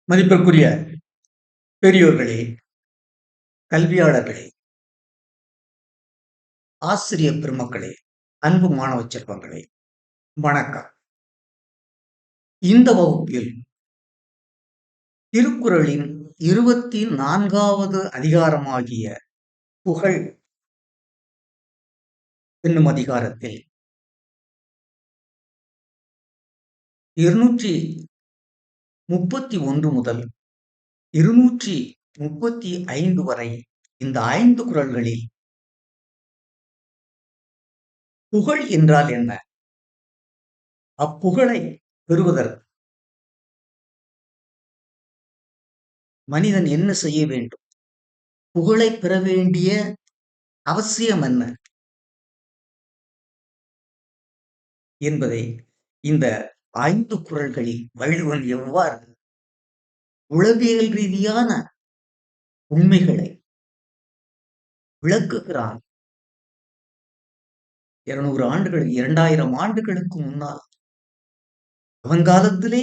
மதிப்பிற்குரிய பெரியோர்களே, கல்வியாளர்களே, ஆசிரியர் பெருமக்களே, அன்பு மாணவ செல்வங்களே, வணக்கம். இந்த வகுப்பில் திருக்குறளின் 24வது அதிகாரமாகிய புகழ் என்னும் அதிகாரத்தில் 231 முதல் 235 வரை இந்த 5 குறள்களில் புகழ் என்றால் என்ன, அப்புகழை பெறுவதற்கு மனிதன் என்ன செய்ய வேண்டும், புகழை பெற வேண்டிய அவசியம் என்ன என்பதை இந்த 5 குறள்களில் வள்ளுவன் எவ்வாறு உளவியல் ரீதியான உண்மைகளை விளக்குகிறான். 200 ஆண்டுகள் 2000 ஆண்டுகளுக்கு முன்னால் அவங்காலத்திலே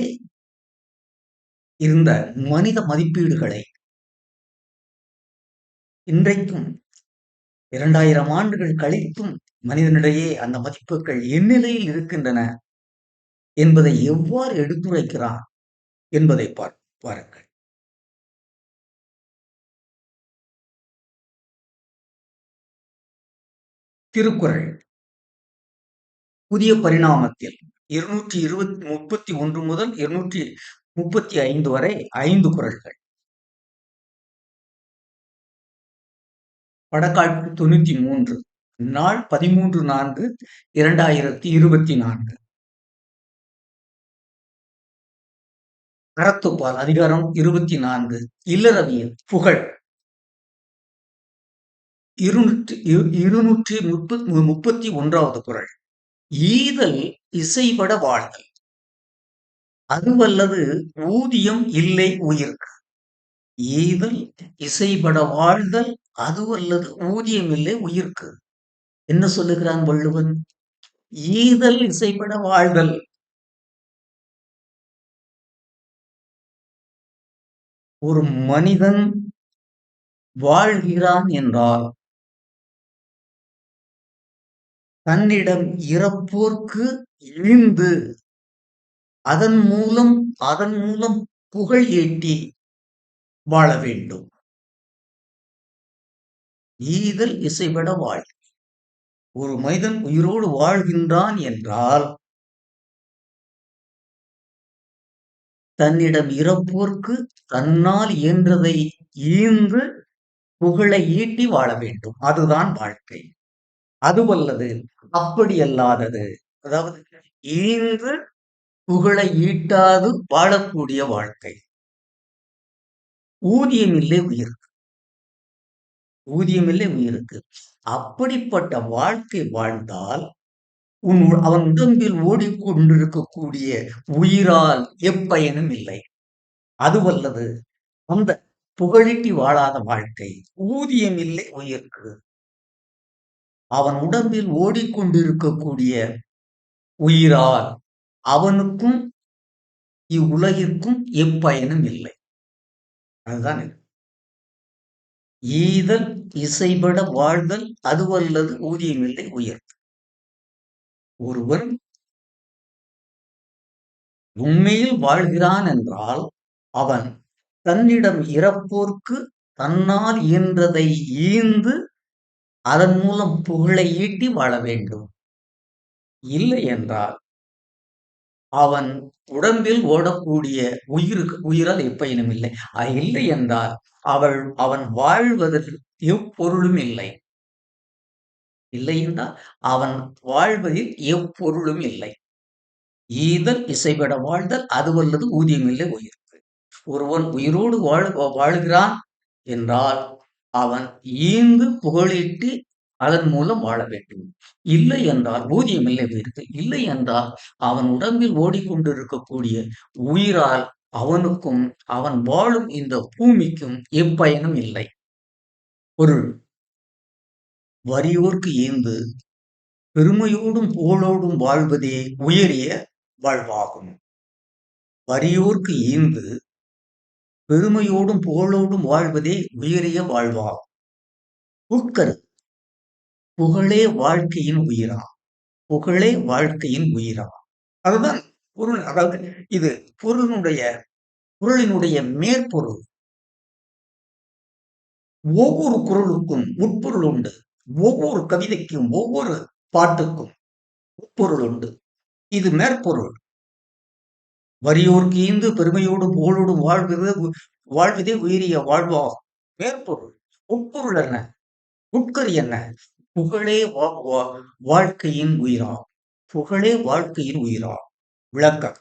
இருந்த மனித மதிப்பீடுகளை இன்றைக்கும் 2000 ஆண்டுகள் கழித்தும் மனிதனிடையே அந்த மதிப்புகள் எந்நிலையில் இருக்கின்றன என்பதை எவ்வாறு எடுத்துரைக்கிறான் என்பதை பாருங்கள். திருக்குறள் புதிய பரிணாமத்தில் 231 முதல் 235 வரை 5 குறள்கள். படக்காட்சி 93, நாள் 13/4/2024. அறத்துப்பால் அதிகாரம் 24, இல்லறவியல் புகழ் 231வது குறள். ஈதல் இசைபட வாழ்தல் அதுவல்லது ஊதியம் இல்லை உயிர்க்கு. ஈதல் இசைபட வாழ்தல் அதுவல்லது ஊதியம் இல்லை உயிர்க்கு. என்ன சொல்லுகிறான் வள்ளுவன்? ஈதல் இசைபட வாழ்தல். ஒரு மனிதன் வாழ்கிறான் என்றால் தன்னிடம் இறப்போர்க்கு இழிந்து அதன் மூலம் புகழ் ஈட்டி வாழ வேண்டும். ஈதல் இசைபட வாழ். ஒரு மனிதன் உயிரோடு வாழ்கின்றான் என்றால் தன்னிடம் இறப்போர்க்கு தன்னால் இயன்றதை ஈந்து புகழை ஈட்டி வாழ வேண்டும். அதுதான் வாழ்க்கை. அதுவல்லது அப்படி அல்லாதது, அதாவது ஈந்து புகழை ஈட்டாது வாழக்கூடிய வாழ்க்கை. ஊதியம் இல்லை உயிருக்கு. ஊதியம் இல்லை உயிருக்கு. அப்படிப்பட்ட வாழ்க்கை வாழ்ந்தால் அவன் உடம்பில் ஓடிக்கொண்டிருக்கக்கூடிய உயிரால் எப்பயனும் இல்லை. அதுவல்லது அந்த புகழீட்டி வாழாத வாழ்க்கை. ஊதியம் இல்லை உயிருக்கு. அவன் உடம்பில் ஓடிக்கொண்டிருக்கக்கூடிய உயிரால் அவனுக்கும் இவ்வுலகிற்கும் எப்பயனும் இல்லை. அதுதான் ஈதல் இசைபட வாழ்தல் அதுவல்லது ஊதியம் இல்லை உயிர்க்கு. ஒருவன் உண்மையில் வாழ்கிறான் என்றால் அவன் தன்னிடம் இறப்போர்க்கு தன்னால் இயன்றதை ஈந்து அதன் மூலம் புகழை ஈட்டி வாழ வேண்டும். இல்லை என்றால் அவன் உடம்பில் ஓடக்கூடிய உயிரால் எப்பயனும் இல்லை. இல்லை என்றால் அவன் வாழ்வதற்கு எப்பொருளும் இல்லை. இல்லை என்றால் அவன் வாழ்வதில் எப்பொருளும் இல்லை. ஈதல் இசைபட வாழ்தல் அதுவல்லது ஊதியம் இல்லை உயிருக்கு. ஒருவன் உயிரோடு வாழ்கிறான் என்றால் அவன் ஈந்து புகழீட்டி அதன் மூலம் வாழ வேண்டும். இல்லை என்றால் ஊதியம் இல்லை உயிருக்கு. இல்லை என்றால் அவன் உடம்பில் ஓடிக்கொண்டிருக்கக்கூடிய உயிரால் அவனுக்கும் அவன் வாழும் இந்த பூமிக்கும் எப்பயனும் இல்லை. பொருள்: வறியோர்க்கு ஈந்து பெருமையோடும் புகழோடும் வாழ்வதே உயரிய வாழ்வாகும். வறியோர்க்கு ஈந்து பெருமையோடும் புகழோடும் வாழ்வதே உயரிய வாழ்வா. உட்கரு புகழே வாழ்க்கையின் உயிரா. புகழே வாழ்க்கையின் உயிரா. அதுதான் பொருள். அதாவது இது பொருளினுடைய குறளினுடைய மேற்பொருள். ஒவ்வொரு குறளுக்கும் உட்பொருள் உண்டு. ஒவ்வொரு கவிதைக்கும் ஒவ்வொரு பாட்டுக்கும் உட்பொருள் உண்டு. இது மேற்பொருள். வறியோர்க்கு ஈந்து பெருமையோடு புகழோடு வாழ்வதே உயரிய வாழ்வாகும். மேற்பொருள். உட்பொருள் என்ன? உட்கரு என்ன? புகழே வாழ்க்கையின் உயிரா. புகழே வாழ்க்கையின் உயிரா. விளக்கம்.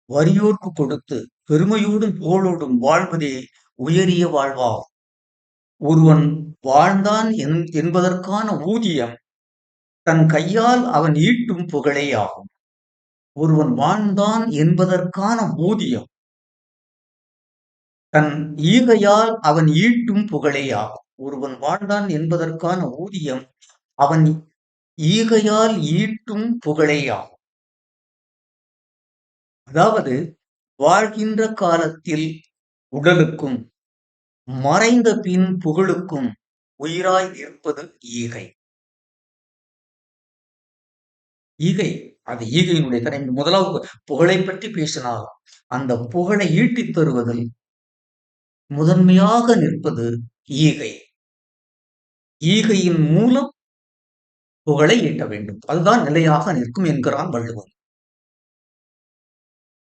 வறியோர்க்கு கொடுத்து பெருமையோடும் புகழோடும் வாழ்வதே உயரிய வாழ்வாகும். ஒருவன் வாழ்ந்தான் என்பதற்கான ஊதியம் தன் கையால் அவன் ஈட்டும் புகழே ஆகும். ஒருவன் வாழ்ந்தான் என்பதற்கான ஊதியம் தன் ஈகையால் அவன் ஈட்டும் புகழே ஆகும். ஒருவன் வாழ்ந்தான் என்பதற்கான ஊதியம் அவன் ஈகையால் ஈட்டும் புகழே ஆகும். அதாவது வாழ்கின்ற காலத்தில் உடலுக்கும் மறைந்த பின் புகழுக்கும் உயிராய் இருப்பது ஈகை. ஈகை அது ஈகையினுடைய தன்மை. முதலாவது புகழை பற்றி பேசினால் அந்த புகழை ஈட்டித் தருவதில் முதன்மையாக நிற்பது ஈகை. ஈகையின் மூலம் புகழை ஈட்ட வேண்டும். அதுதான் நிலையாக நிற்கும் என்கிறான் வள்ளுவன்.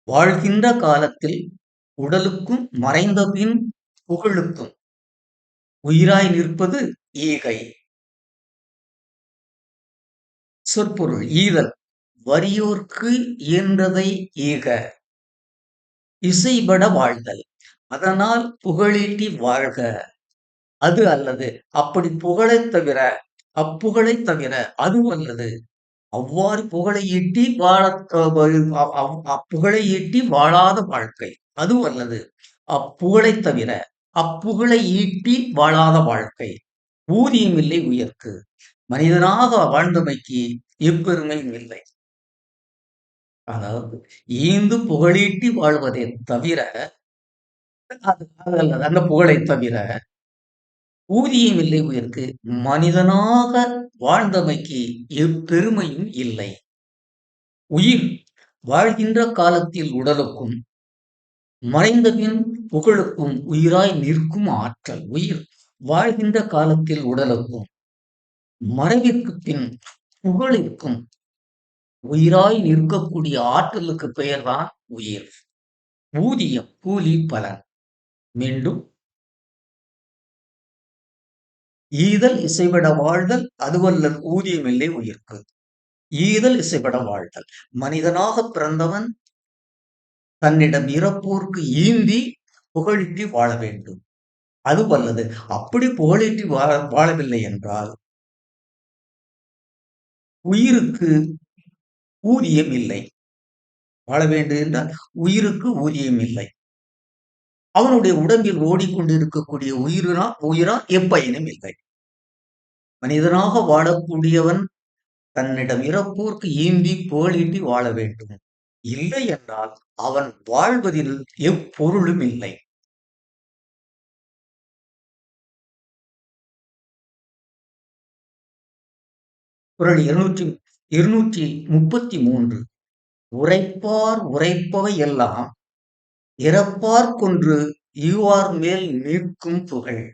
வாழ்கின்ற காலத்தில் உடலுக்கும் மறைந்த பின் புகழுக்கும் உயிராய் நிற்பது ஈகை. சொற்பொருள். ஈதல் வறியோர்க்கு இயன்றதை ஈக இசைபட வாழ்தல். அதனால் புகழீட்டி வாழ்க. அது அல்லது அப்படி புகழைத் தவிர அப்புகழை தவிர அது அல்லது அவ்வாறு புகழை ஈட்டி அப்புகழை ஈட்டி வாழாத வாழ்க்கை அது அல்லது அப்புகழை தவிர அப்புகழை ஈட்டி வாழாத வாழ்க்கை. ஊதியம் இல்லை உயர்க்கு. மனிதனாக வாழ்ந்தமைக்கு எப்பெருமையும் இல்லை. அதாவது ஈந்து புகழீட்டி வாழ்வதை தவிர அது அல்லது அந்த புகழை தவிர ஊதியம் இல்லை உயர்க்கு. மனிதனாக வாழ்ந்தமைக்கு எப்பெருமையும் இல்லை. உயிர் வாழ்கின்ற காலத்தில் உடலுக்கும் மறைந்த பின் புகழுக்கும் உயிராய் நிற்கும் ஆற்றல். உயிர் வாழ்கின்ற காலத்தில் உடலுக்கும் மறைவிற்கு பின் புகழிற்கும் உயிராய் நிற்கக்கூடிய ஆற்றலுக்கு பெயர்தான் உயிர். ஊதியம் கூலி பலன். மீண்டும் ஈதல் இசைபட வாழ்தல் அதுவல்லல் ஊதியம் இல்லை உயிர்க்கு. ஈதல் இசைபட வாழ்தல். மனிதனாக பிறந்தவன் தன்னிடம் இறப்போர்க்கு ஈந்தி புகழீட்டி வாழ வேண்டும். அது வல்லது. அப்படி புகழீட்டி வாழவில்லை என்றால் உயிருக்கு ஊதியம் இல்லை. வாழ வேண்டும் என்றால் உயிருக்கு ஊதியம் இல்லை. அவனுடைய உடம்பில் ஓடிக்கொண்டிருக்கக்கூடிய உயிரா எப்பயனும் இல்லை. மனிதனாக வாழக்கூடியவன் தன்னிடம் இறப்போர்க்கு ஈந்தி புகழீட்டி வாழ வேண்டும். இல்லை என்றால் அவன் வாழ்வதில் எப்பொருளும் இல்லை. குறள் 233. உரைப்பார் உரைப்பவை எல்லாம் இறப்பார் கொன்று ஈவார் மேல் நிற்கும் புகழ்.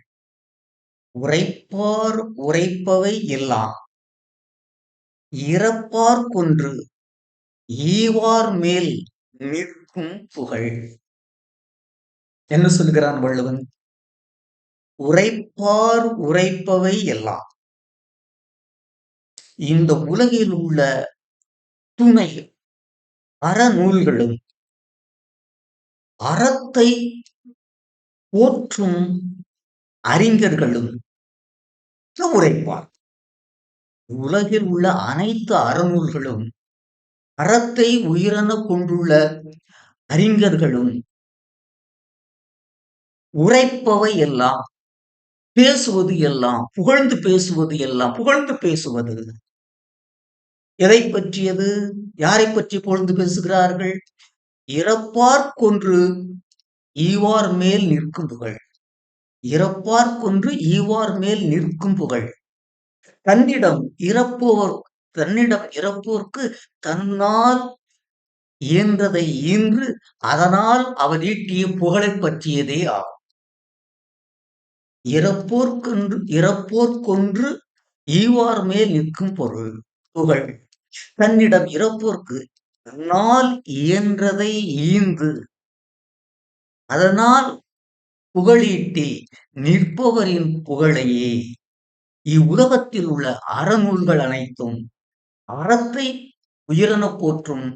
உரைப்பார் உரைப்பவை எல்லாம் இறப்பார் கொன்று ஈவார் மேல் நிற்கும் புகழ். என்ன சொல்கிறான் வள்ளுவன்? உரைப்பார் உரைப்பவை எல்லாம் இந்த உலகில் உள்ள துணை அறநூல்களும் அறத்தை போற்றும் அறிஞர்களும் உரைப்பார். உலகில் உள்ள அனைத்து அறநூல்களும் அறத்தை உயிரென கொண்டுள்ள அறிஞர்களும் உரைப்பவை எல்லாம் பேசுவது எல்லாம் புகழ்ந்து பேசுவது எல்லாம் புகழ்ந்து பேசுவது எதை பற்றியது? யாரை பற்றி புகழ்ந்து பேசுகிறார்கள்? இறப்பார் கொன்று ஈவார் மேல் நிற்கும் புகழ். இறப்பார் கொன்று ஈவார் மேல் நிற்கும் புகழ். தன்னிடம் இறப்போர் தன்னிடம் இறப்போர்க்கு தன்னால் இயன்றதை ஈன்று அதனால் அவர் ஈட்டிய புகழைப் பற்றியதே ஆகும். இறப்போர்க்கொன்று ஈவார் மேல் நிற்கும் பொருள் புகழ். தன்னிடம் இறப்போர்க்கு தன்னால் இயன்றதை ஈந்து அதனால் புகழீட்டி நிற்பவரின் புகழையே. இவ்வுலகத்தில் உள்ள அறநூல்கள் அனைத்தும் அறத்தை உயிரெனப் போற்றும்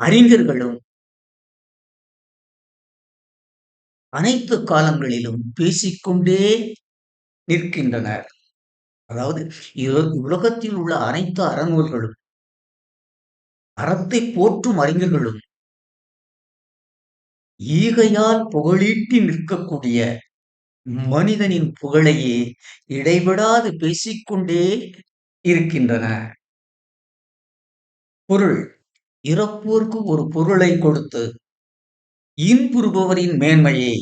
அறிஞர்களும் அனைத்து காலங்களிலும் பேசிக்கொண்டே நிற்கின்றனர். அதாவது உலகத்தில் உள்ள அனைத்து அறநூல்களும் அறத்தை போற்றும் அறிஞர்களும் ஈகையால் புகழீட்டி நிற்கக்கூடிய மனிதனின் புகழையே இடைவிடாது பேசிக்கொண்டே இருக்கின்றன. பொருள். இறப்போர்க்கு ஒரு பொருளை கொடுத்து இன்புறுபவரின் மேன்மையை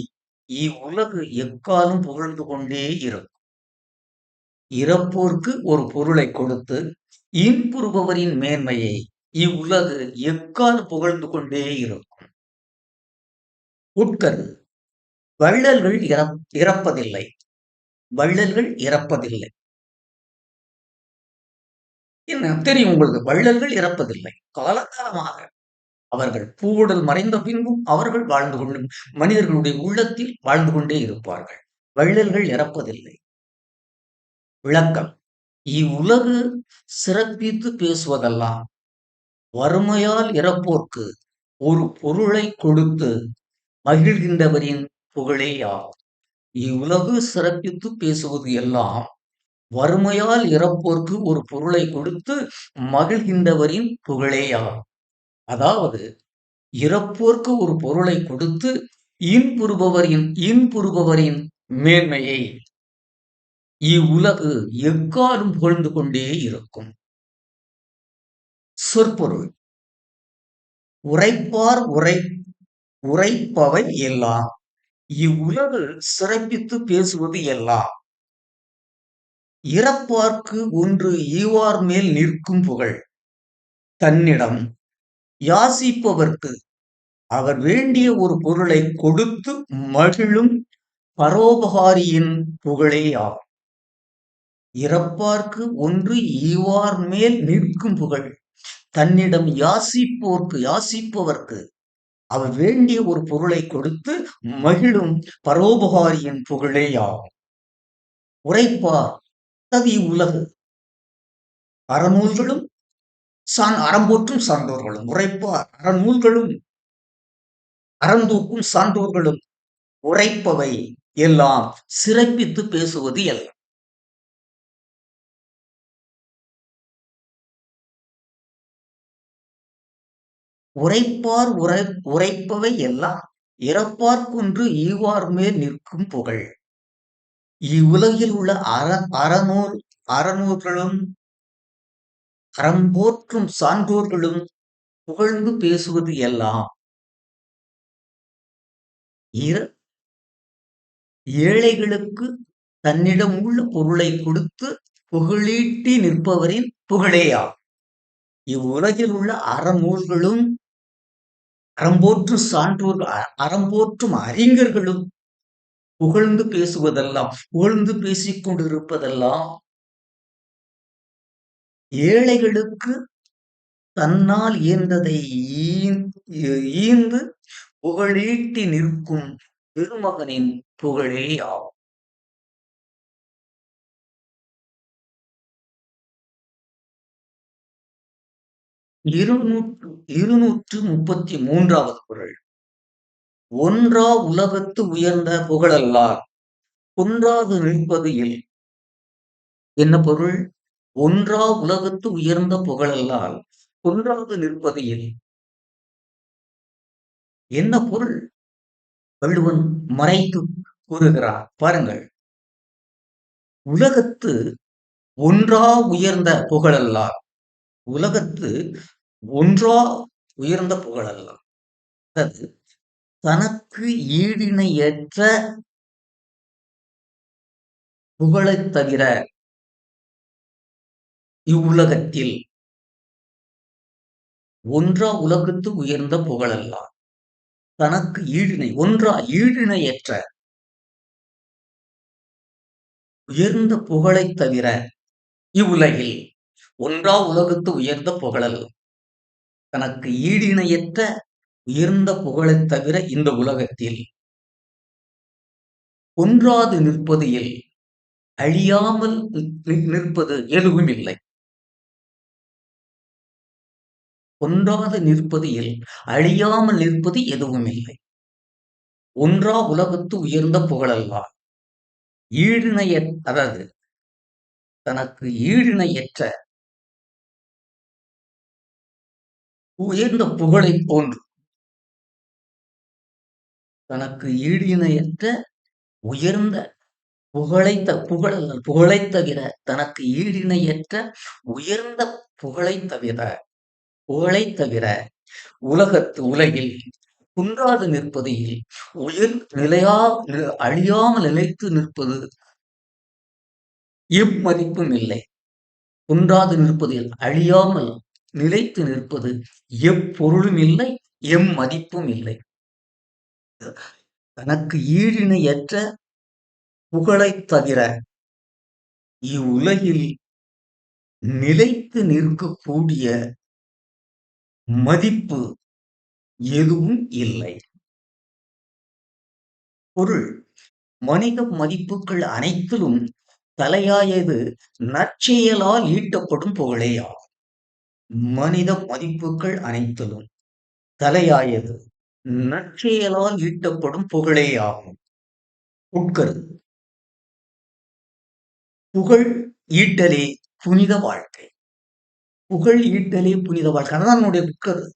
இவ்வுலகு எக்காலும் புகழ்ந்து கொண்டே இருக்கும். இறப்போர்க்கு ஒரு பொருளை கொடுத்து இன்புறுபவரின் மேன்மையை இவ்வுலகு எக்காலும் புகழ்ந்து கொண்டே இருக்கும். உட்கரு. வள்ளல்கள் இறப்பதில்லை. வள்ளல்கள் இறப்பதில்லை. என்ன தெரியும் உங்களுக்கு? வள்ளல்கள் இறப்பதில்லை. காலகாலமாக அவர்கள் பூவுடல் மறைந்த பின்பும் அவர்கள் வாழ்ந்து கொண்டும் மனிதர்களுடைய உள்ளத்தில் வாழ்ந்து கொண்டே இருப்பார்கள். வள்ளல்கள் இறப்பதில்லை. விளக்கம். இவ்வுலகு சிறப்பித்து பேசுவதெல்லாம் வறுமையால் இறப்போர்க்கு ஒரு பொருளை கொடுத்து மகிழ்கின்றவரின் புகழே ஆகும். இவ்வுலகு சிறப்பித்து பேசுவது எல்லாம் வறுமையால் இறப்போர்க்கு ஒரு பொருளை கொடுத்து மகிழ்கின்றவரின் புகழே ஆகும். அதாவது இறப்போர்க்கு ஒரு பொருளை கொடுத்து இன்புறுபவரின் மேன்மையை இவ்வுலகு எக்காலும் புகழ்ந்து கொண்டே இருக்கும். சொற்பொருள். உரைப்பார் உரைப்பவை எல்லாம் இவ்வுலகு சிறப்பித்து பேசுவது எல்லாம் இறப்பார்க்கு ஒன்று ஈவார் மேல் நிற்கும் புகழ். தன்னிடம் யாசிப்பவர்க்கு அவர் வேண்டிய ஒரு பொருளை கொடுத்து மகிழும் பரோபகாரியின் புகழே ஆகும். இறப்பார்க்கு ஒன்று ஈவார் மேல் நிற்கும் புகழ். தன்னிடம் யாசிப்பவர்க்கு அவர் வேண்டிய ஒரு பொருளை கொடுத்து மகிழும் பரோபகாரியின் புகழே ஆகும். உரைப்பார். அது இவ்வுலகு அறநூல்களும் அறம்போற்றும் சான்றோர்களும் உரைப்பார். அறநூல்களும் அறந்தூக்கும் சான்றோர்களும் உரைப்பவை எல்லாம் சிறப்பித்து பேசுவது எல்லாம். உரைப்பவை எல்லாம் இறப்பார்க்கொன்று ஈவார் மேல் நிற்கும் புகழ். இவ்வுலகில் உள்ள அறநூல்களும் அறம்போற்றும் சான்றோர்களும் புகழ்ந்து பேசுவது எல்லாம் ஏழைகளுக்கு தன்னிடம் உள்ள பொருளை கொடுத்து புகழீட்டி நிற்பவரின் புகழேயாகும். இவ்வுலகில் உள்ள அறநூல்களும் அறம்போற்றும் சான்றோர்கள் அறம்போற்றும் அறிஞர்களும் புகழ்ந்து பேசுவதெல்லாம் புகழ்ந்து பேசிக் கொண்டிருப்பதெல்லாம் ஏழைகளுக்கு தன்னால் இயன்றதை ஈந்து புகழீட்டி நிற்கும் திருமகனின் புகழே ஆகும். இருநூற்று 33வது குறள். ஒன்றா உலகத்து உயர்ந்த புகழல்லார் குன்றாது நிற்பது இல். என்ன பொருள்? ஒன்றா உலகத்து உயர்ந்த புகழல்லால் குன்றாது நிற்பது இல். என்ன பொருள்? வள்ளுவன் மறைத்து கூறுகிறார். பாருங்கள். உலகத்து ஒன்றா உயர்ந்த புகழல்லார். உலகத்து ஒன்றா உயர்ந்த புகழல்லார். அதாவது தனக்கு ஈடிணையற்ற புகழைத் தவிர இவ்வுலகத்தில் ஒன்றா உலகத்து உயர்ந்த புகழல்லார். தனக்கு ஈடிணையற்ற உயர்ந்த புகழைத் தவிர இவ்வுலகில் ஒன்றா உலகத்து உயர்ந்த புகழல். தனக்கு ஈடிணையற்ற உயர்ந்த புகழைத் தவிர இந்த உலகத்தில் ஒன்றாது நிற்பது இல். அழியாமல் நிற்பது எதுவும் இல்லை. ஒன்றாது நிற்பது இல். அழியாமல் நிற்பது எதுவும் இல்லை. ஒன்றா உலகத்து உயர்ந்த புகழல்லார். அதாவது தனக்கு ஈடிணையற்ற உயர்ந்த புகழைப் போன்று, தனக்கு ஈடிணையற்ற உயர்ந்த புகழைத் தவிர, தனக்கு ஈடிணையற்ற உயர்ந்த புகழைத் தவிர உலகில் குன்றாது நிற்பது இல். அழியாமல் நிலைத்து நிற்பது எம்மதிப்பும் இல்லை. குன்றாது நிற்பதில் அழியாமல் நிலைத்து நிற்பது எப்பொருளும் இல்லை, எம்மதிப்பும் இல்லை. தனக்கு ஈடிணையற்ற புகழைத் தவிர இவ்வுலகில் நிலைத்து நிற்கக்கூடிய மதிப்பு எதுவும் இல்லை. பொருள்: மனித மதிப்புகள் அனைத்திலும் தலையாயது நற்செயலால் ஈட்டப்படும் புகழேயாகும். மனித மதிப்புகள் அனைத்திலும் தலையாயது நற்செயலால் ஈட்டப்படும் புகழேயாகும். உட்கருத்து: புகழ் ஈட்டலே புனித வாழ்க்கை. புகழ் ஈட்டலே புனித வாழ்க்கை. அதுதான் என்னுடைய உட்கருத்து.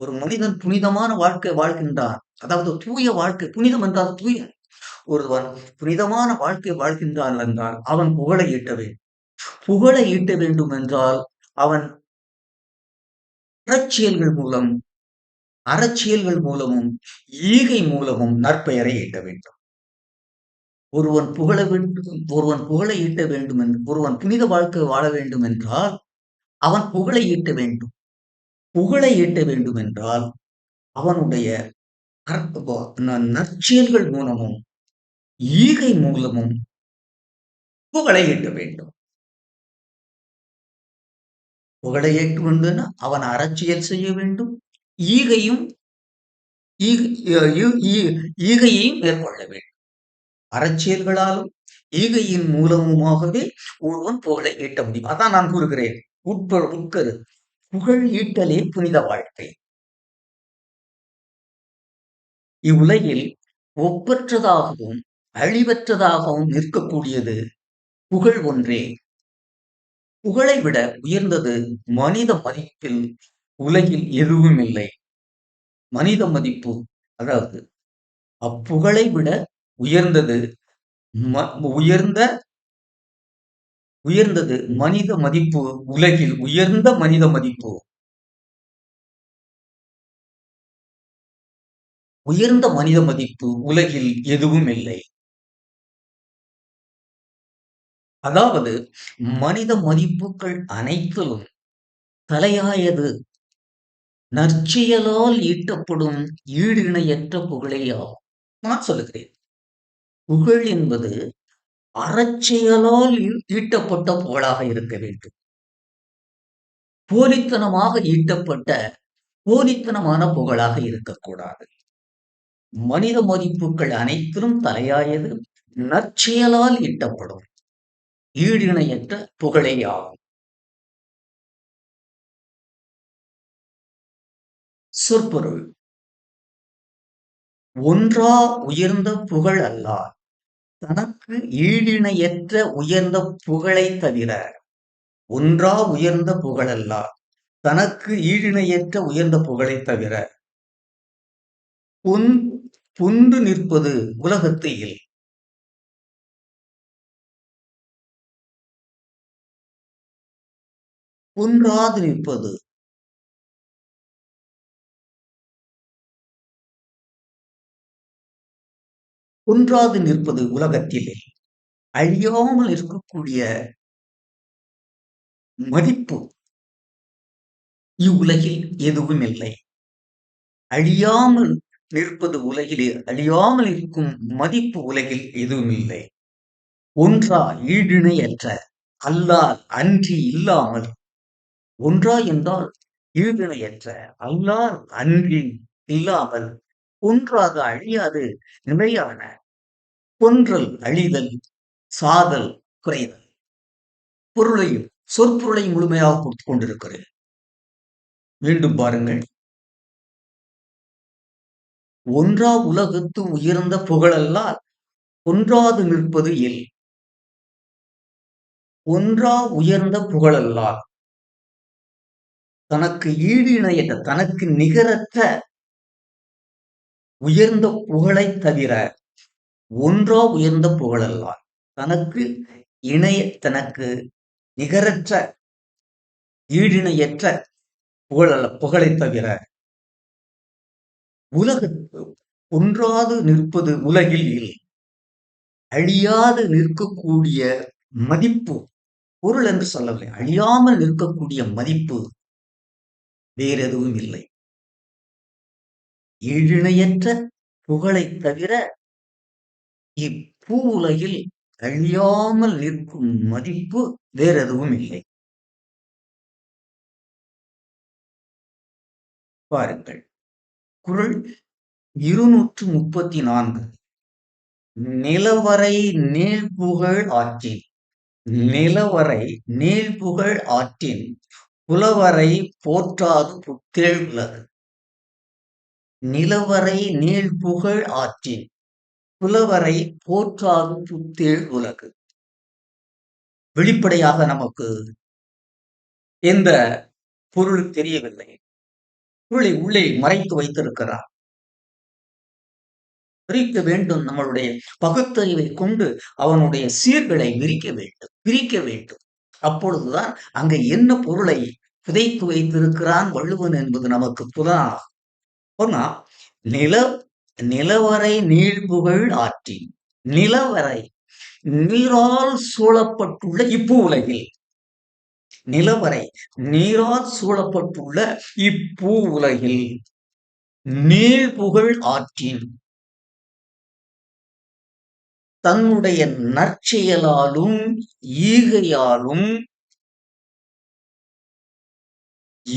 ஒரு மனிதன் புனிதமான வாழ்க்கை வாழ்கின்றான், அதாவது தூய வாழ்க்கை. புனிதம் என்றால் தூய. ஒருவன் புனிதமான வாழ்க்கை வாழ்கின்றான் என்றால் அவன் புகழை ஈட்ட வேண்டும். புகழை ஈட்ட வேண்டும் என்றால் அவன் அறச்செயல்கள் மூலமும் ஈகை மூலமும் நற்பெயரை ஈட்ட வேண்டும். ஒருவன் புகழை ஈட்ட வேண்டும் ஒருவன் புனித வாழ்க்கை வாழ வேண்டும் என்றால் அவன் புகழை ஈட்ட வேண்டும். புகழை ஈட்ட வேண்டும் என்றால் அவனுடைய நற்செயல்கள் மூலமும் ஈகை மூலமும் புகழை ஈட்ட வேண்டும். புகழை ஈட்ட வேண்டும் அவன் அறச்செயல் செய்ய வேண்டும், ஈகையையும் மேற்கொள்ள வேண்டும். அறச்செயல்களாலும் ஈகையின் மூலமுமாகவே ஒருவன் புகழை ஈட்ட முடியும். அதான் நான் கூறுகிறேன். உட்கரு புகழ் ஈட்டலே புனித வாழ்க்கை. இவ்வுலகில் ஒப்பற்றதாகவும் அழிவற்றதாகவும் நிற்கக்கூடியது புகழ் ஒன்றே. புகழை விட உயர்ந்தது மனித மதிப்பில் உலகில் எதுவும் இல்லை. மனித மதிப்பு, அதாவது அப்புகழை விட உயர்ந்தது மனித மதிப்பு. உலகில் உயர்ந்த மனித மதிப்பு, உயர்ந்த மனித மதிப்பு உலகில் எதுவும் இல்லை. அதாவது மனித மதிப்புகள் அனைத்திலும் தலையாயது நற்செயலால் ஈட்டப்படும் ஈடு இணையற்ற புகழேயாகும். நான் சொல்லுகிறேன், புகழ் என்பது அறச்செயலால் ஈட்டப்பட்ட புகழாக இருக்க வேண்டும். போலித்தனமாக ஈட்டப்பட்ட போலித்தனமான புகழாக இருக்கக்கூடாது. மனித மதிப்புகள் அனைத்திலும் தலையாயது நற்செயலால் ஈட்டப்படும் ஈடு இணையற்ற புகழேயாகும். சொற்பொருள்: ஒன்றா உயர்ந்த புகழ் அல்லார். தனக்கு ஈடிணையற்ற உயர்ந்த புகழை தவிர, ஒன்றா உயர்ந்த புகழ் அல்லார். தனக்கு ஈடிணையற்ற உயர்ந்த புகழை தவிர புந்து நிற்பது உலகத்து இல். குன்றாது நிற்பது ஒன்றாது நிற்பது உலகத்திலே அழியாமல் இருக்கக்கூடிய மதிப்பு இவ்வுலகில் எதுவும் இல்லை. அழியாமல் நிற்பது உலகிலே அழியாமல் இருக்கும் மதிப்பு உலகில் எதுவும் இல்லை. ஒன்றா ஈடிணையற்ற அல்லால் அன்றி இல்லாமல், ஒன்றா என்றால் ஈடிணையற்ற அல்லால் அன்றி இல்லாமல், ஒன்றாக அழியாது நிலையான கொன்றல் அழிதல் சாதல் குறைதல். பொருளையும் சொற்பொருளை முழுமையாக கொடுத்துக் கொண்டிருக்கிறேன். மீண்டும் பாருங்கள். ஒன்றா உலகத்து உயர்ந்த புகழல்லால் ஒன்றாது நிற்பது இல். ஒன்றா உயர்ந்த புகழல்லால் தனக்கு ஈடு இணையற்ற தனக்கு நிகரற்ற உயர்ந்த புகழை தவிர, ஒன்றா உயர்ந்த புகழல்லால் தனக்கு தனக்கு நிகரற்ற ஈடிணையற்ற புகழை தவிர உலகத்து ஒன்றாது நிற்பது உலகில் இல்லை. அழியாது நிற்கக்கூடிய மதிப்பு பொருள் என்று சொல்லவில்லை, அழியாமல் நிற்கக்கூடிய மதிப்பு வேற எதுவும் இல்லை. ஈழிணையற்ற புகழை தவிர இப்பூ உலகில் அழியாமல் நிற்கும் மதிப்பு வேற எதுவும் இல்லை. பாருங்கள், குறள் 234. நிலவரை நீள்புகழ் ஆற்றின். நிலவரை நீள்புகழ் ஆற்றின் புலவரை போற்றாது புத்தேள் உலகு. நிலவரை நீள்புகழ் ஆற்றின் புலவரை போற்றாது புத்தேள் உலகு. வெளிப்படையாக நமக்கு எந்த பொருள் தெரியவில்லை. பொருளை உள்ளே மறைத்து வைத்திருக்கிறார். பிரிக்க வேண்டும். நம்மளுடைய பகுத்தறிவை கொண்டு அவனுடைய சீர்களை பிரிக்க வேண்டும். அப்பொழுதுதான் அங்க என்ன பொருளை புதைத்து வைத்திருக்கிறான் வள்ளுவன் என்பது நமக்கு புலனாகும். போனா நிலவரை நீள்புகழ் ஆற்றின். நிலவரை நீரால் சூழப்பட்டுள்ள இப்பூ உலகில், நிலவரை நீரால் சூழப்பட்டுள்ள இப்பூ உலகில் நீள்புகழ் ஆற்றின் தன்னுடைய நற்செயலாலும் ஈகையாலும்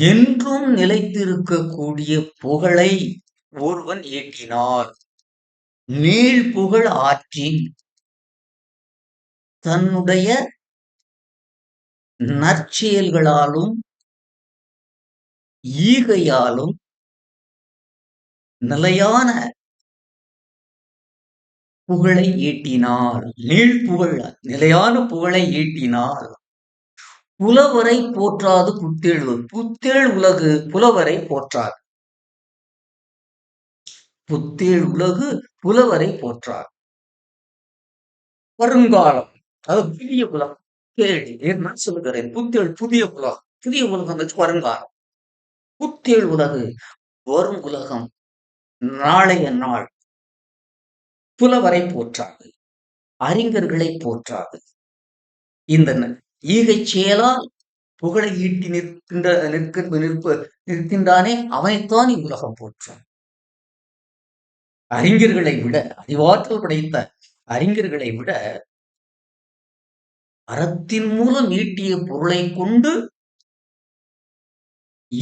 என்றும் நிலைத்திருக்கக்கூடிய புகழை ஒருவன் ஈட்டினார். நீள்புகழ் ஆற்றின் தன்னுடைய நற்செயல்களாலும் ஈகையாலும் நிலையான புகழை ஈட்டினார். நீள்புகழ் நிலையான புகழை ஈட்டினார். புலவரை போற்றாது புத்தேள். புத்தேள் உலகு புலவரை போற்றார். புத்தேள் உலகு புலவரை போற்றார். வருங்காலம் அது புதிய உலகம். கேள்வி நான் சொல்லுகிறேன். புத்தேள் புதிய உலகம். புதிய உலகம் வருங்காலம். புத்தேள் உலகு வரும் உலகம். நாளைய நாள் புலவரை போற்றாது, அறிஞர்களை போற்றாது. இந்த ஈகை செயலால் புகழை ஈட்டி நிற்கின்றானே அவனைத்தான் இவ்வுலகம் போற்றும். அறிஞர்களை விட, அறிவாற்றல் படைத்த அறிஞர்களை விட அறத்தின் மூலம் ஈட்டிய பொருளை கொண்டு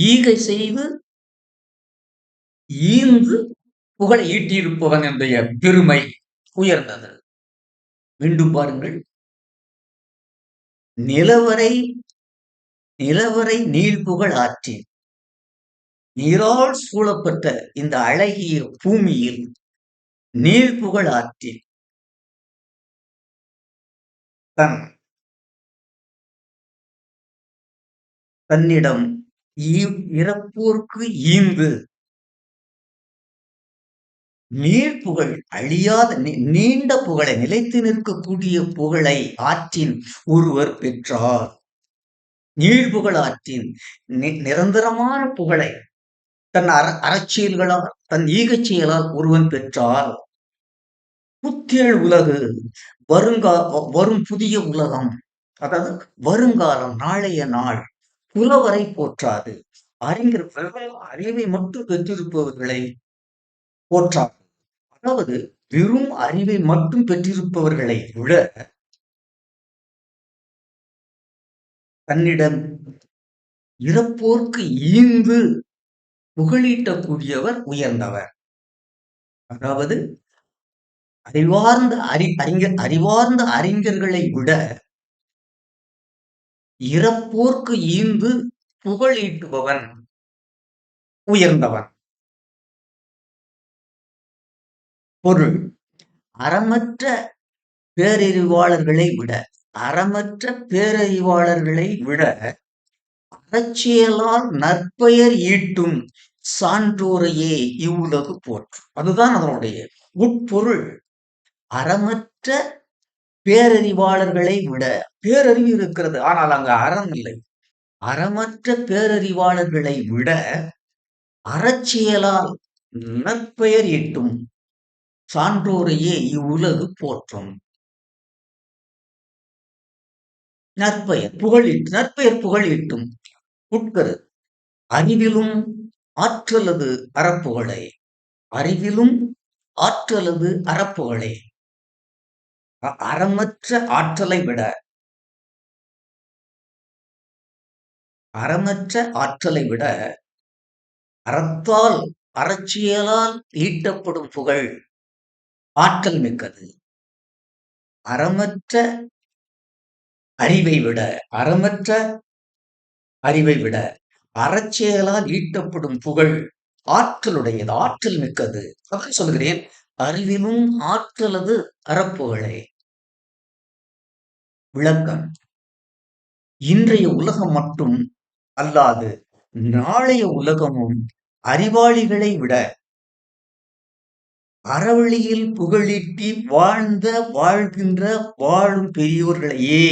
ஈகை செய்து ஈந்து புகழை ஈட்டியிருப்பவன் என்னுடைய பெருமை உயர்ந்தது. மீண்டும் பாருங்கள். நிலவரை நீள்புகழ் ஆற்றின் நீரால் சூழப்பட்ட இந்த அழகிய பூமியில் நீள்புகழ் ஆற்றின் தன்னிடம் இறப்போர்க்கு ஈந்து நீள்புகழ் அழியாத நீண்ட புகழை நிலைத்து நிற்கக்கூடிய புகழை ஆற்றின் ஒருவர் பெற்றார். நீள்புகழ் ஆற்றின் நிரந்தரமான புகழை தன் அறச்செயல்களால் தன் ஈகச் செயலால் ஒருவன் பெற்றார். புத்தேள் உலகு வருங்கா வரும் புதிய உலகம். அதாவது வருங்காலம், நாளைய நாள். புலவரை போற்றாது. அறிஞர் வெறும் அறிவை மட்டும் பெற்றிருப்பவர்களை போற்றாது. அதாவது வெறும் அறிவை மட்டும் பெற்றிருப்பவர்களை விட தன்னிடம் இறப்போர்க்கு ஈந்து புகழீட்டக்கூடியவர் உயர்ந்தவர். அதாவது அறிவார்ந்த அறிஞர்களை விட இறப்போர்க்கு ஈந்து புகழீட்டுபவன் உயர்ந்தவன். பொருள் அறமற்ற பேரறிவாளர்களை விட அறமற்ற பேரறிவாளர்களை விட அறச்செயலால் நற்பெயர் ஈட்டும் சான்றோரையே இவ்வுலகு போற்றும். அதுதான் அதனுடைய உட்பொருள். அறமற்ற பேரறிவாளர்களை விட பேரறிவு இருக்கிறது, ஆனால் அங்கு அறம் இல்லை. அறமற்ற பேரறிவாளர்களை விட அறச்செயலால் நற்பெயர் ஈட்டும் சான்றோரையே இவ்வுலகு போற்றும். நற்பெயர் புகழீட்டும். உட்கரு அறிவிலும் ஆற்றலது அறப்புகழே. அறிவிலும் ஆற்றலது அறப்புகழே. அறமற்ற ஆற்றலை விட அறமற்ற ஆற்றலை விட அறத்தால் அறச்செயலால் ஈட்டப்படும் புகழ் ஆற்றல் மிக்கது. அறமற்ற அறமற்ற அறிவை விட அறச்செயலால் ஈட்டப்படும் புகழ் ஆற்றலுடையது, ஆற்றல் மிக்கது. அதான் சொல்கிறேன், அறிவிலும் ஆற்றலது அறப்புகழே. விளக்கம்: இன்றைய உலகம் மட்டும் அல்லாது நாளைய உலகமும் அறிவாளிகளை விட அறவழியில் புகழீட்டி வாழ்கின்ற வாழும் பெரியோர்களையே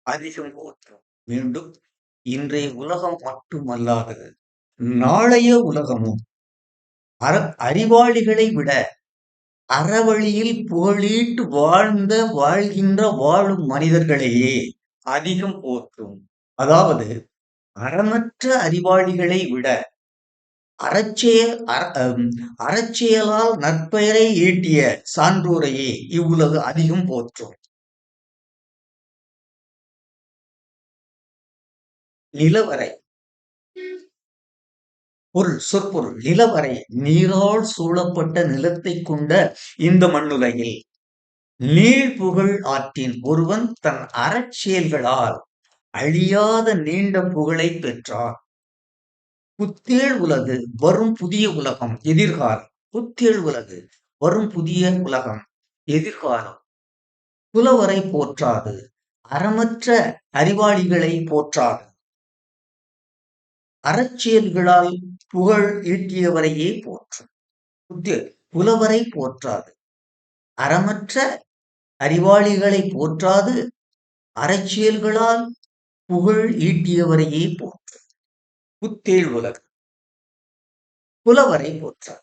அதிகம் போற்றும். மீண்டும், இன்றைய உலகம் மட்டுமல்லாது நாளைய உலகமும் அறிவாளிகளை விட அறவழியில் புகழீட்டு வாழ்கின்ற வாழும் மனிதர்களையே அதிகம் போற்றும். அதாவது அறமற்ற அறிவாளிகளை விட அறச்செயலால் நற்பெயரை ஈட்டிய சான்றோரையே இவ்வுலகு அதிகம் போற்றும். நிலவரை. சொற்பொருள்: நிலவரை நீரால் சூழப்பட்ட நிலத்தை கொண்ட இந்த மண்ணுலகில் நீள்புகழ் ஆற்றின் ஒருவன் தன் அறச்செயல்களால் அழியாத நீண்ட புகழை பெற்றார். புத்தேள் உலகு வரும் புதிய உலகம் எதிர்காலம். புத்தேள் உலகு வரும் புதிய உலகம் எதிர்காலம். புலவரை போற்றாது. அறமற்ற அறிவாளிகளை போற்றாது. அறச்செயல்களால் புகழ் ஈட்டியவரையே போற்றும். புலவரை போற்றாது. அறமற்ற அறிவாளிகளை போற்றாது. அறச்செயல்களால் புகழ் ஈட்டியவரையே போற்றும். புத்தேள் உலகு. புலவரை போற்றாது.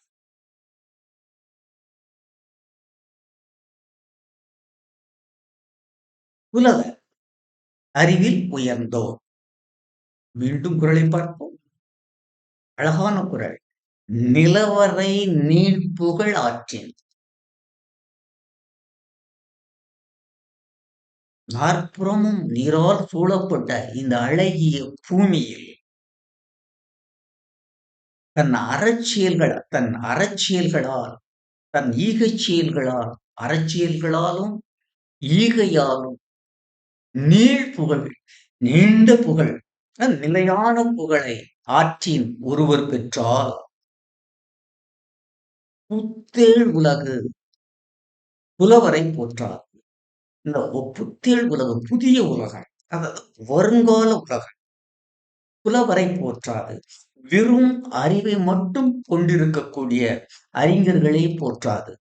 புலவர் அறிவில் உயர்ந்தோர். மீண்டும் குறளை பார்ப்போம். அழகான குறள். நிலவரை நீள்புகழ் ஆற்றின். நாற்புறமும் நீரால் சூழப்பட்ட இந்த அழகிய பூமியில் தன் அறச்செயல்களால் தன் அறச்செயல்களாலும் ஈகையாலும் நீள்புகழ், நீண்ட புகழ், நிலையான புகழை ஆற்றின் ஒருவர் பெற்றால் புத்தேள் உலகு புலவரை போற்றார். இந்த புத்தேள் உலகம் புதிய உலகம், அதாவது வருங்கால உலகம் புலவரை போற்றாது. வெறும் அறிவை மட்டும் கொண்டிருக்கக்கூடிய அறிஞர்களை போற்றாது.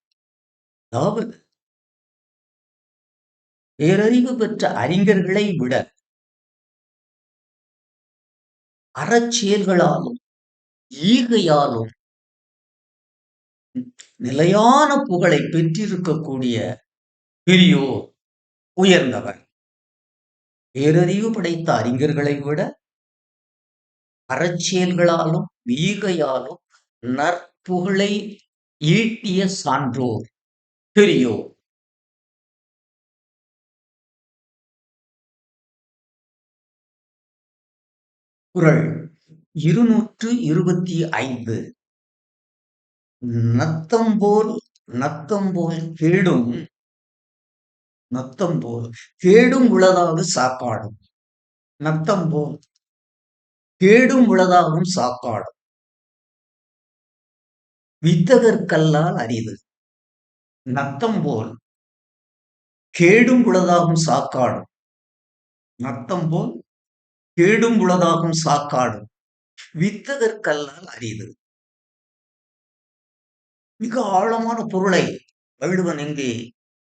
அதாவது பேரறிவு பெற்ற அறிஞர்களை விட அறச்செயல்களாலும் ஈகையாலும் நிலையான புகழை பெற்றிருக்கக்கூடிய பெரியோர், உயர்ந்தவர். பேரறிவு படைத்த அறிஞர்களை விட அறச்செயல்களாலும் ஈகையாலும் நற்புகழை ஈட்டிய சான்றோர், பெரியோர். குறள் 225. நத்தம்போல் நத்தம்போல் கேடும் நத்தம்போல் கேடும் உளதாக சாக்காடும். நத்தம்போல் கேடும் உளதாகும் சாக்காடும். வித்தகர்க்கல்லால் அரிது. நத்தம்போல் கேடும் உளதாகும் சாக்காடும். நத்தம்போல் கேடும் உளதாகும் சாக்காடும். வித்தகர்க்கல்லால் அரிது. மிக ஆழமான பொருளை வள்ளுவன் இங்கே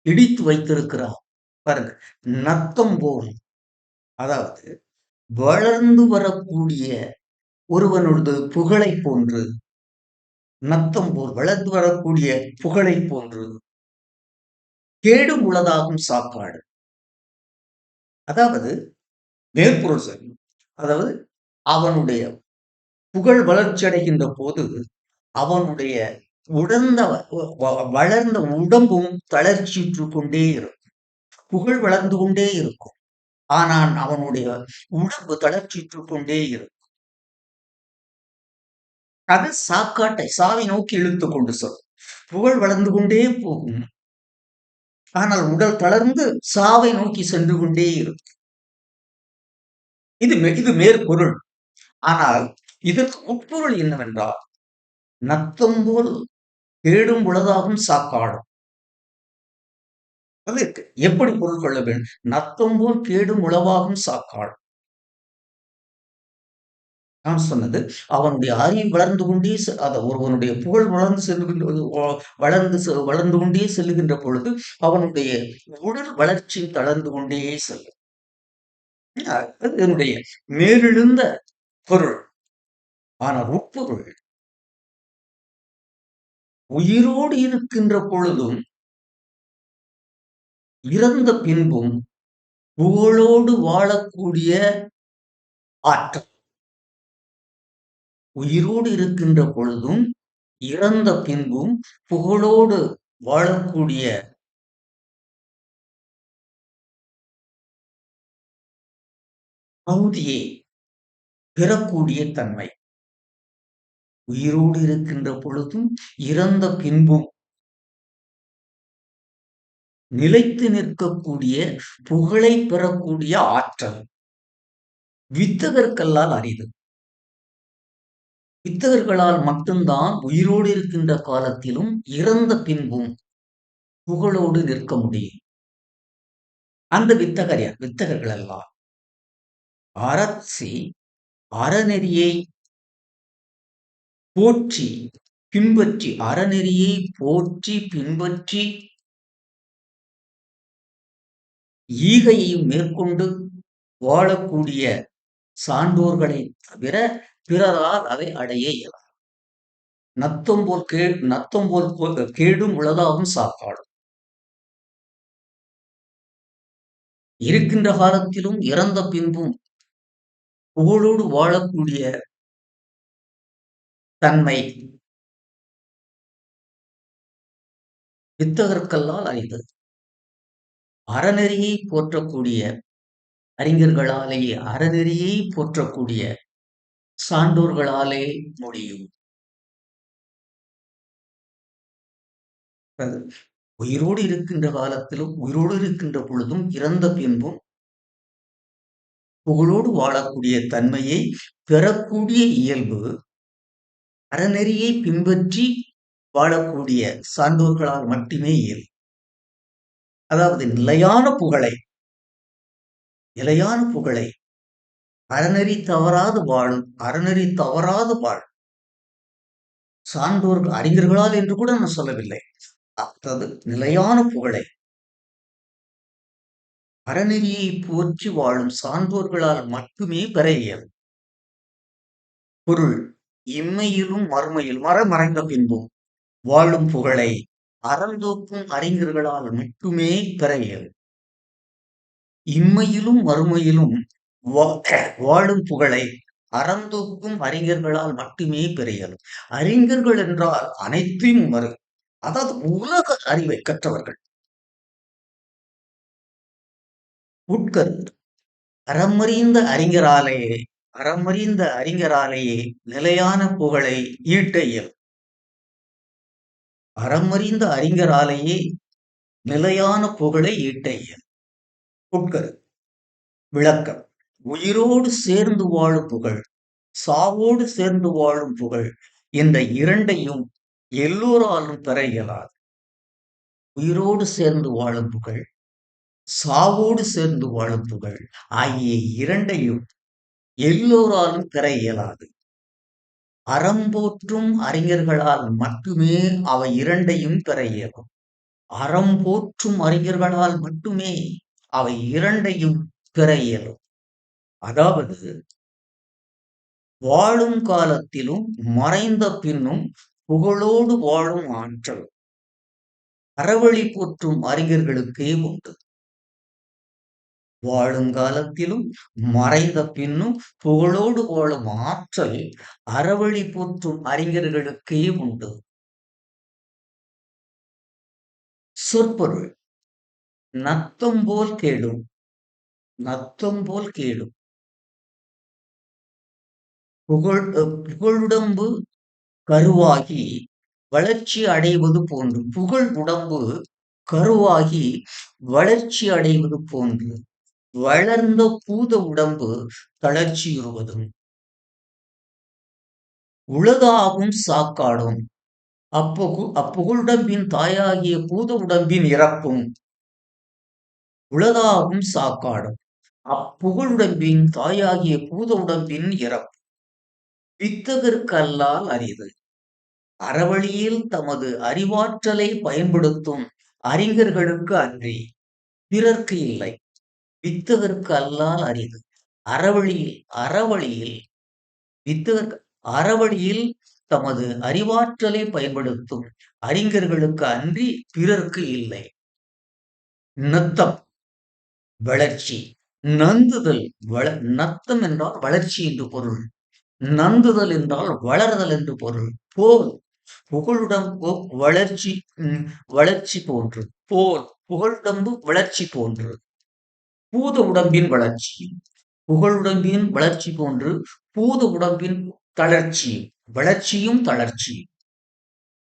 இடித்து வைத்திருக்கிறார். பாருங்க, நத்தம் போல், அதாவது வளர்ந்து வரக்கூடிய ஒருவனது புகழை போன்று, நத்தம் போல் வளர்ந்து வரக்கூடிய புகழை போன்று கேடும் உளதாகும் சாக்காடு. அதாவது மேற்பொருள் சரி, அதாவது அவனுடைய புகழ் வளர்ச்சி அடைகின்ற போது அவனுடைய வளர்ந்த உடம்பும் தளர்ச்சியுற்று கொண்டே இருக்கும். புகழ் வளர்ந்து கொண்டே இருக்கும். ஆனால் அவனுடைய உடம்பு தளர்ச்சியுற்று கொண்டே இருக்கும். அது சாக்காட்டை சாவை நோக்கி இழுத்து கொண்டு செல்லும். புகழ் வளர்ந்து கொண்டே போகும். ஆனால் உடல் தளர்ந்து சாவை நோக்கி சென்று கொண்டே இருக்கும். இது மேற்பொருள். ஆனால் இதற்கு உட்பொருள் என்னவென்றால், நத்தம் போல் கேடும் உளதாகும் சாக்காடும். அது எப்படி பொருள் கொள்ள வேண்டும்? நத்தம் போல் கேடும் உளவாகும் சாக்காடும். நான் சொன்னது, அவனுடைய அறிவு வளர்ந்து கொண்டே ஒருவனுடைய புகழ் வளர்ந்து செல்கின்ற வளர்ந்து கொண்டே செல்லுகின்ற பொழுது அவனுடைய உடல் வளர்ச்சி தளர்ந்து கொண்டே செல்லும். என்னுடைய மேலெழுந்த பொருள். ஆனால் உட்பொருள், உயிரோடு இருக்கின்ற பொழுதும் இறந்த பின்பும் புகழோடு வாழக்கூடிய ஆற்றல். உயிரோடு இருக்கின்ற பொழுதும் இறந்த பின்பும் புகழோடு வாழக்கூடிய பகுதியை பெறக்கூடிய தன்மை. உயிரோடு இருக்கின்ற பொழுதும் இறந்த பின்பும் நிலைத்து நிற்கக்கூடிய புகழை பெறக்கூடிய ஆற்றல் வித்தகர்க்கல்லால் அரிது. வித்தகர்களால் மட்டும்தான் உயிரோடு இருக்கின்ற காலத்திலும் இறந்த பின்பும் புகழோடு நிற்க முடியும். அந்த வித்தகர் யார்? வித்தகர்கள் எல்லாம் அரசி அறநெறியை போற்றி பின்பற்றி, அறநெறியை போற்றி பின்பற்றி ஈகையையும் மேற்கொண்டு வாழக்கூடிய சான்றோர்களை தவிர பிறரால் அதை அடைய இயலாது. நத்தம் போல் கேடும் உளதாகும் சாப்பாடும். இருக்கின்ற காலத்திலும் இறந்த பின்பும் புகழோடு வாழக்கூடிய தன்மை வித்தகர்க்கல்லால் அறிந்தது. அறநெறியை போற்றக்கூடிய அறிஞர்களாலேயே, அறநெறியை போற்றக்கூடிய சான்றோர்களாலே முடியும். உயிரோடு இருக்கின்ற காலத்திலும் உயிரோடு இருக்கின்ற பொழுதும் இறந்த பின்பும் புகழோடு வாழக்கூடிய தன்மையை பெறக்கூடிய இயல்பு அறநெறியை பின்பற்றி வாழக்கூடிய சான்றோர்களால் மட்டுமே இயல்பு. அதாவது நிலையான புகழை அறநெறி தவறாது வாழும் சான்றோர்கள் அறிஞர்களால் என்று கூட நான் சொல்லவில்லை. அதாவது நிலையான புகழை அறநெறியை போற்றி வாழும் சான்றோர்களால் மட்டுமே பெற இயலும். பொருள் இம்மையிலும் மறுமையில் மறைந்த பின்பும் வாழும் புகழை அறந்தோக்கும் அறிஞர்களால் மட்டுமே பெற இயலும். இம்மையிலும் மறுமையிலும் வாழும் புகழை அறந்தோக்கும் அறிஞர்களால் மட்டுமே பெற இயலும். அறிஞர்கள் என்றால் அனைத்தையும் அதாவது உலக அறிவை கற்றவர்கள். உட்கருத்து அறமறிந்த அறிஞராலேயே நிலையான புகழை ஈட்ட இயலும். அறமறிந்த அறிஞராலேயே நிலையான புகழை ஈட்ட இயலும். உட்கருத்து விளக்கம் உயிரோடு சேர்ந்து வாழும் புகழ், சாவோடு சேர்ந்து வாழும் புகழ், இந்த இரண்டையும் எல்லோராலும் பெற இயலாது. உயிரோடு சேர்ந்து வாழும் புகழ், சாவோடு சேர்ந்து வாழும் புகழ் ஆகிய இரண்டையும் எல்லோராலும் பெற இயலாது. அறம்போற்றும் அறிஞர்களால் மட்டுமே அவை இரண்டையும் பெற இயலும். அறம்போற்றும் அறிஞர்களால் மட்டுமே அவை இரண்டையும் பெற இயலும். அதாவது வாழும் காலத்திலும் மறைந்த பின்னும் புகழோடு வாழும் ஆற்றல் அறவழி போற்றும் அறிஞர்களுக்கே உண்டு. வாழும் காலத்திலும் மறைந்த பின்னும் புகழோடு வாழும் ஆற்றல் அறவழி போற்றும் அறிஞர்களுக்கே உண்டு. சொற்பொருள் நத்தம் போல் கேடும். நத்தம் போல் கேடும். புகழுடம்பு கருவாகி வளர்ச்சி அடைவது போன்று. புகழ் உடம்பு கருவாகி வளர்ச்சி அடைவது போன்று வளர்ந்த பூத உடம்பு தளர்ச்சியுறுவதும். உலகாகும் சாக்காடும். அப்புகழுடம்பின் தாயாகிய பூத உடம்பின் இறப்பும். உலகாகும் சாக்காடும். அப்புகழுடம்பின் தாயாகிய பூத உடம்பின் இறப்பு வித்தகர்க்கல்லால் அரிது. அறவழியில் தமது அறிவாற்றலை பயன்படுத்தும் அறிஞர்களுக்கு அன்றி பிறர்க்கு இல்லை. வித்தகர்க்கு அல்லால் அரிது. அறவழியில் தமது அறிவாற்றலை பயன்படுத்தும் அறிஞர்களுக்கு அன்றி பிறர்க்கு இல்லை. நத்தம் வளர்ச்சி. நந்துதல் நத்தம் என்றால் வளர்ச்சி என்று பொருள். நந்துதல் என்றால் வளர்தல் என்று பொருள். போல் புகழுடம்பு வளர்ச்சி போன்று. போல் புகழுடம்பு வளர்ச்சி போன்று. பூத உடம்பின் வளர்ச்சி. புகழுடம்பின் வளர்ச்சி போன்று பூத உடம்பின் தளர்ச்சி. வளர்ச்சியும் தளர்ச்சி.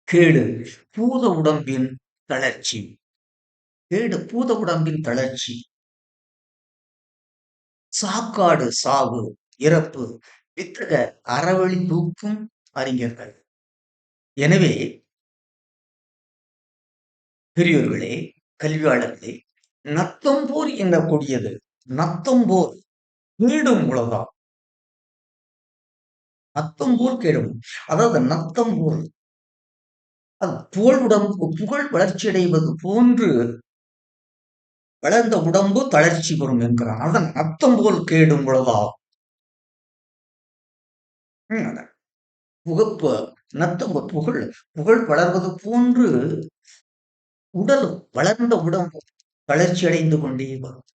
கேடு பூத உடம்பின் தளர்ச்சி. கேடு பூத உடம்பின் தளர்ச்சி. சாக்காடு சாவு இறப்பு. வித்தக அறவழி தூக்கும் அறிஞர்கள். எனவே பெரியோர்களே, கல்வியாளர்களே, நத்தம் போல் எண்ணக்கூடியது. நத்தம் போல் கேடும் உலகம். நத்தம் போல் கேடும். அதாவது நத்தம் போல் அது புகழ் வளர்ச்சி அடைவது போன்று வளர்ந்த உடம்பு தளர்ச்சி பெறும் என்கிறான். அதன் நத்தம் போல் கேடும் உலகம். புகப்பு நத்தம் புகழ் வளர்வது போன்று வளர்ந்த உடம்பு வளர்ச்சி அடைந்து கொண்டே வரும்.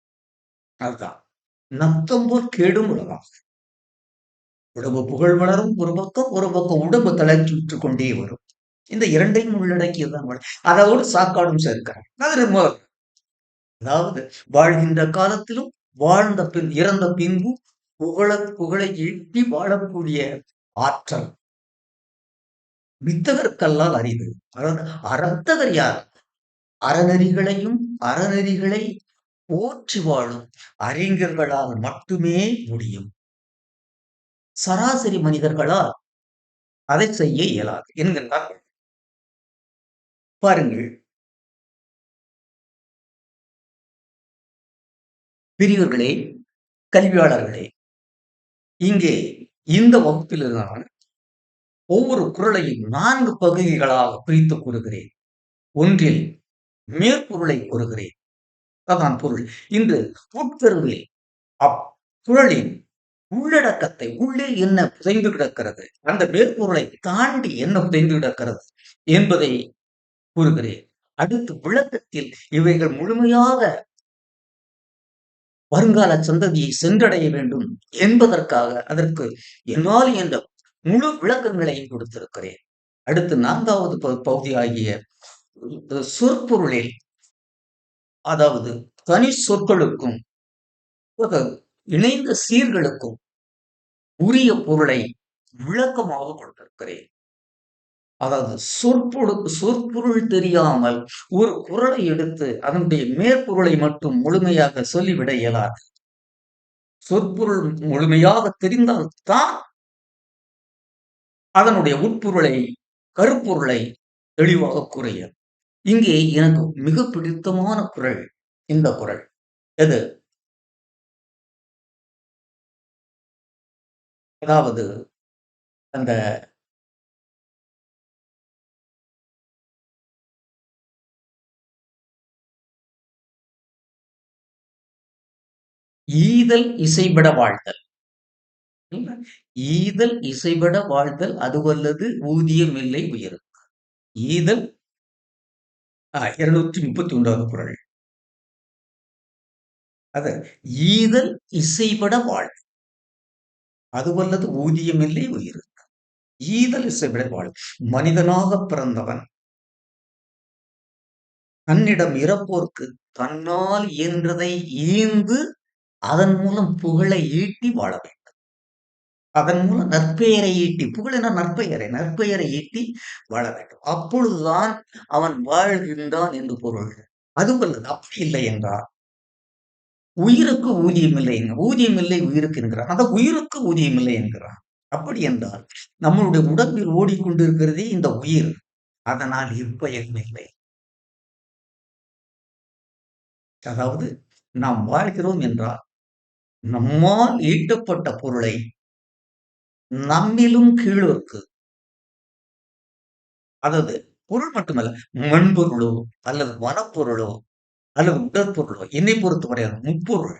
அதுதான் நத்தம் போல் கேடும் உலகம். உடம்பு புகழ் வளரும் ஒரு பக்கம் உடம்பு தளர்ச்சி கொண்டே வரும். இந்த இரண்டையும் உள்ளடக்கியதான் அதோடு சாக்காடும் சேர்க்கிறார். அதாவது வாழ்கின்ற காலத்திலும் வாழ்ந்த பின் இறந்த பின்பும் புகழை ஈட்டி வாழக்கூடிய ஆற்றல் வித்தகர்க்கல்லால் அரிது. அறத்தகர் யார்? அறநெறிகளை போற்றி வாழும் அறிஞர்களால் மட்டுமே முடியும். சராசரி மனிதர்களால் அதை செய்ய இயலாது என்கின்றார். பாருங்கள், பெரியவர்களே, கல்வியாளர்களே, இங்கே இந்த வகுப்பில் நான் ஒவ்வொரு குறளையும் 4 பகுதிகளாக பிரித்து கூறுகிறேன். ஒன்றில் மேற்பொருளை கூறுகிறேன். அதான் பொருள். இன்று உட்கருவில் அக்குறளின் உள்ளடக்கத்தை உள்ளே என்ன புதைந்து கிடக்கிறது, அந்த மேற்பொருளை தாண்டி என்ன புதைந்து கிடக்கிறது என்பதை கூறுகிறேன். அடுத்து விளக்கத்தில் இவைகள் முழுமையாக வருங்கால சந்ததியை சென்றடைய வேண்டும் என்பதற்காக அதற்கு என்னால் என்ற முழு விளக்கங்களையும் கொடுத்திருக்கிறேன். அடுத்து 4வது பகுதியாகிய சொற்பொருளில், அதாவது தனி சொற்களுக்கும் இணைந்த சீர்களுக்கும் உரிய பொருளை விளக்கமாக கொடுத்திருக்கிறேன். அதாவது சொற்பொருள் தெரியாமல் ஒரு குறளை எடுத்து அதனுடைய மேற்பொருளை மட்டும் முழுமையாக சொல்லிவிட இயலாது. சொற்பொருள் முழுமையாக தெரிந்தால் தான் அதனுடைய உட்பொருளை, கருப்பொருளை தெளிவாக கூற இயலும். இங்கே எனக்கு மிக பிடித்தமான குறள் இந்த குறள். எது? அதாவது அந்த ஈதல் இசைபட வாழ்தல். ஈதல் இசைபட வாழ்தல் அதுவல்லது ஊதியம் இல்லை உயர். ஈதல் 231வது குறள். அது ஈதல் இசைபட வாழ் அதுவல்லது ஊதியம் இல்லை உயிர். ஈதல் இசைபட வாழ். மனிதனாக பிறந்தவன் தன்னிடம் இறப்போர்க்கு தன்னால் இயன்றதை ஈந்து அதன் மூலம் புகழை ஈட்டி வாழ வேண்டும். அதன் மூலம் நற்பெயரை ஈட்டி, புகழென நற்பெயரை ஈட்டி வாழ வேண்டும். அப்பொழுதுதான் அவன் வாழ்கின்றான் என்று பொருள். அதுவல்லது அப்படி இல்லை என்றால் உயிருக்கு ஊதியம் இல்லை, ஊதியம் இல்லை உயிருக்கு என்கிறான். அந்த உயிருக்கு ஊதியம் இல்லை என்கிறான். அப்படி என்றால் நம்மளுடைய உடம்பில் ஓடிக்கொண்டிருக்கிறதே இந்த உயிர், அதனால் இப்பயன் இல்லை. அதாவது நாம் வாழ்கிறோம் என்றால் நம்மால் ஈட்டப்பட்ட பொருளை நம்மிலும் கீழோருக்கு, அதாவது பொருள் மட்டுமல்ல, மண்பொருளோ அல்லது வனப்பொருளோ அல்லது உடற்பொருளோ, என்னை பொறுத்தவரை முப்பொருள்,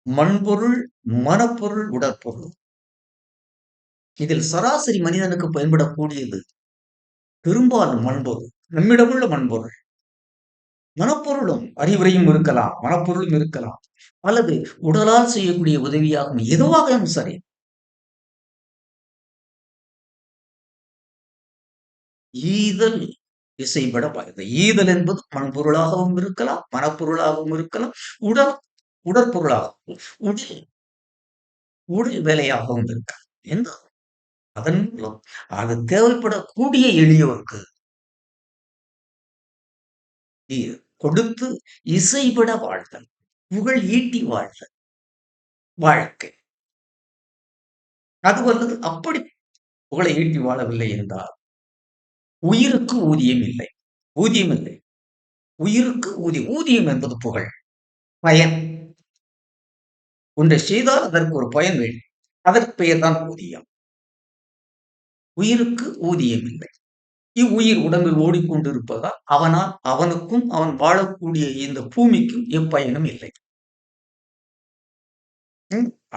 மண்பொருள், மனப்பொருள், உடற்பொருள். இதில் சராசரி மனிதனுக்கு பயன்படக்கூடியது பெரும்பாலும் மண்பொருள், நம்மிடமுள்ள மண்பொருள். மனப்பொருளும் அறிவுரையும் இருக்கலாம், மனப்பொருளும் இருக்கலாம், அல்லது உடலால் செய்யக்கூடிய உதவியாகும், எதுவாகவும் சரி. ஈதல் இசைபட வாழ்தல். ஈதல் என்பது மண்பொருளாகவும் இருக்கலாம், மனப்பொருளாகவும் இருக்கலாம், உடல் உடற்பொருளாகவும், உடல் உடல் வேலையாகவும் இருக்கலாம். எந்த அதன் மூலம் அது தேவைப்படக்கூடிய எளியோருக்கு கொடுத்து இசைபட வாழ்தல், புகழ் ஈட்டி வாழ்தல் வாழ்க்கை. அது வல்லது அப்படி புகழை ஈட்டி வாழவில்லை என்றால் உயிருக்கு ஊதியம் இல்லை. ஊதியம் இல்லை. உயிருக்கு ஊதியம். ஊதியம் என்பது புகழ், பயன். ஒன்றை செய்தால் அதற்கு ஒரு பயன் வேண்டும். அதற்கு பெயர் தான் ஊதியம். உயிருக்கு ஊதியம் இல்லை. இவ்வுயிர் உடம்பில் ஓடிக்கொண்டிருப்பதால் அவனால் அவனுக்கும் அவன் வாழக்கூடிய இந்த பூமிக்கும் எப்பயனும் இல்லை.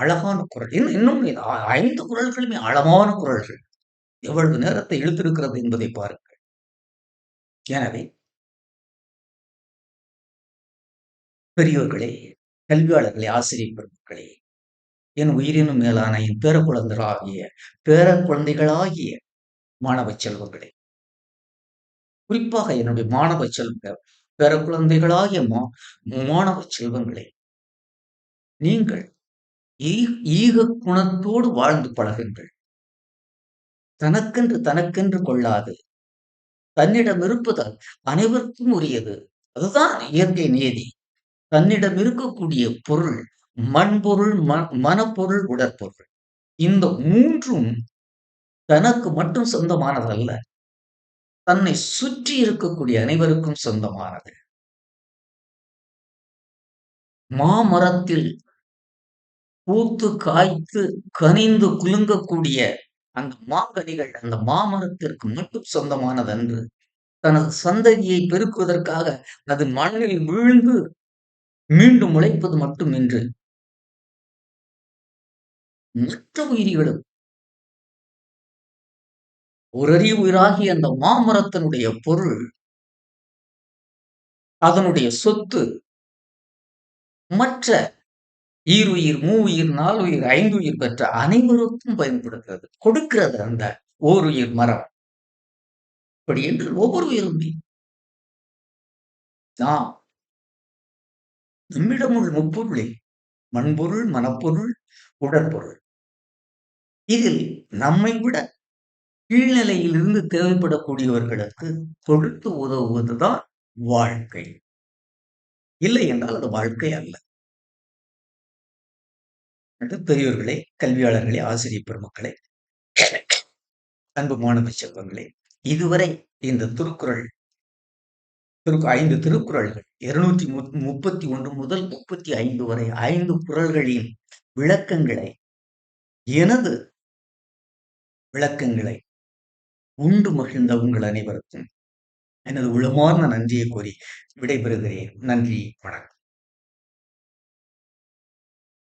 அழகான குறள். இன்னும் 5 குறள்களுமே அழகான குறள்கள். எவ்வளவு நேரத்தை இழுத்திருக்கிறது என்பதை பாருங்கள். எனவே பெரியோர்களே, கல்வியாளர்களே, ஆசிரியர் பெருமக்களே, என் உயிரினும் மேலான என் பேர குழந்தைகளாகிய மாணவ செல்வங்களே, குறிப்பாக என்னுடைய மாணவ பேர குழந்தைகளாகிய மாணவ செல்வங்களே, நீங்கள் ஈக குணத்தோடு வாழ்ந்து பழகுங்கள். தனக்கென்று கொள்ளாது தன்னிடம் இருப்பதால் அனைவருக்கும் உரியது. அதுதான் இயற்கை நியதி. தன்னிடம் இருக்கக்கூடிய பொருள் மண்பொருள், மனப்பொருள், உடற்பொருள். இந்த 3ம் தனக்கு மட்டும் சொந்தமானதல்ல, தன்னை சுற்றி இருக்கக்கூடிய அனைவருக்கும் சொந்தமானது. மாமரத்தில் பூத்து காய்த்து கனிந்து குலுங்கக்கூடிய அந்த மாங்கனிகள் அந்த மாமரத்திற்கு மட்டும் சொந்தமானதன்று. தனது சந்ததியை பெருக்குவதற்காக அது மண்ணில் வீழ்ந்து மீண்டும் முளைப்பது மட்டுமின்றி மற்ற உயிரிகளும் ஒரறிவு உயிராகிய அந்த மாமரத்தினுடைய பொருள், அதனுடைய சொத்து மற்ற ஈருயிர், மூவுயிர், நாலுயிர், ஐந்துயிர் பெற்ற அனைவருக்கும் பயன்படுகிறது. கொடுக்கிறது அந்த ஓருயிர் மரம். இப்படி என்று ஒவ்வொரு உயிருமே நாம் நம்மிடம் உள்ள முப்பொருளில் மண்பொருள், மனப்பொருள், உடற்பொருள், இதில் நம்மை விட கீழ்நிலையில் இருந்து தேவைப்படக்கூடியவர்களுக்கு கொடுத்து உதவுவதுதான் வாழ்க்கை. இல்லை என்றால் அது வாழ்க்கை அல்ல. என்று பெரியோர்களே, கல்வியாளர்களே, ஆசிரியர் பெருமக்களே, அன்பு மாணவ செல்வங்களே, இதுவரை இந்த திருக்குறள் 5 திருக்குறள்கள் 231 முதல் 35 வரை 5 குறள்களின் விளக்கங்களை, எனது விளக்கங்களை உண்டு மகிழ்ந்த உங்கள் அனைவருக்கும் எனது உளமார்ந்த நன்றியை கூறி விடைபெறுகிறேன். நன்றி, வணக்கம்.